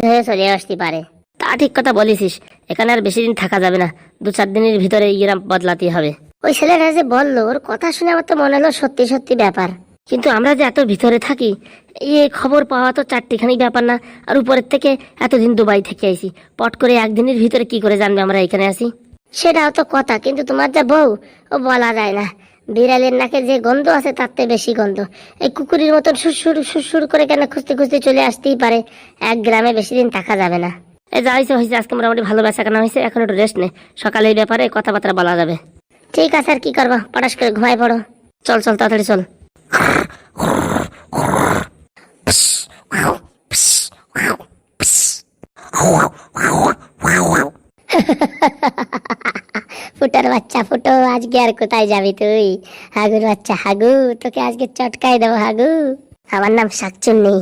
ধরে চলে আসতে পারে। তা ঠিক কথা বলেছিস, এখানে আর বেশি দিন থাকা যাবে না, 2-4 দিনের ভিতরে গ্রাম বদলাতে হবে। ওই ছেলেটা যে বললো, ওর কথা শুনে আমার তো মনে হলো সত্যি সত্যি ব্যাপার। কিন্তু আমরা যে এত ভিতরে থাকি, এই খবর পাওয়া তো চারটিখানি ব্যাপার না। আর উপরের থেকে এতদিন দুবাই থেকে আইছি, পট করে একদিনের ভিতরে কি করে জানবে আমরা এখানে আছি? সেটাও তো কথা, কিন্তু তোমার যা বউ, ও বলা যায় না। বিড়ালের নাকে যে গন্ধ আছে তার থেকে বেশি গন্ধ। এই কুকুরের মতন সুরসুর সুরসুর করে কেন খুঁজতে খুঁজতে চলে আসতেই পারে। এক গ্রামে বেশি দিন থাকা যাবে না। এই যা হয়েছে হয়েছে, আজকে মোটামুটি ভালো বেচা কেনা হয়েছে, এখন একটু রেস্ট নে, সকালে এই ব্যাপারে কথাবার্তা বলা যাবে। ঠিক আছে, আর কি করবো, পটাশ করে ঘুমায় পড়ো। চল চল, তাড়াতাড়ি চল। ফুটার বাচ্চা ফুটো, আজকে আর কোথায় যাবি তুই? হাগুর বাচ্চা হাগু, তোকে আজকে চটকাই দেবো হাগু। আমার নাম শাকচুন্নি।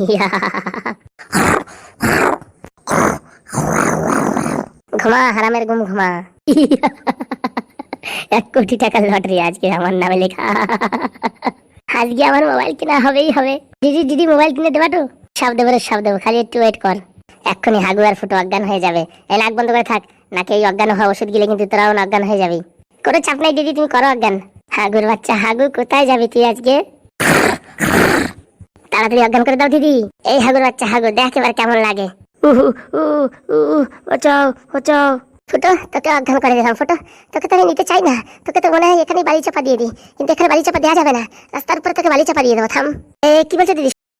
ঘুমা হারামের ঘুম ঘুমা। 1 কোটি টাকার লটারি আজকে আমার নামে লেখা। আজকে আমার মোবাইল কেনা হবেই হবে। দিদি দিদি মোবাইল কিনে দেবা তো? সব দেবো রে সব দেবো, খালি একটু ওয়েট কর। এক্ষুনি হাগু আর ফুটো অজ্ঞান হয়ে যাবে। এই নাক বন্ধ করে থাক, নাকি এই অজ্ঞান হওয়া ওষুধ গিলে কিন্তু তোরাও অজ্ঞান হয়ে যাবি। কোনো চাপ নাই দিদি, তুমি করো অজ্ঞান। হাগুর বাচ্চা হাগু, কোথায় যাবি তুই আজকে? তাড়াতাড়ি অজ্ঞান করে দাও দিদি। এই হাগুর বাচ্চা হাগু, দেখ এবার কেমন লাগে। উহু, উ উ উ, বাঁচাও বাঁচাও। ফুটো, তোকে অজ্ঞান করে দিলাম ফুটো। তোকে তো আমি নিতে চাই না, তোকে তো মনে হয় এখানে বাড়ি চাপা দিয়ে দিই, কিন্তু এখানে বাড়ি চাপা দেওয়া যাবে না। রাস্তার উপরে তোকে বাড়ি চাপা দিয়ে দেবো, থাম। কি বলছো দিদি?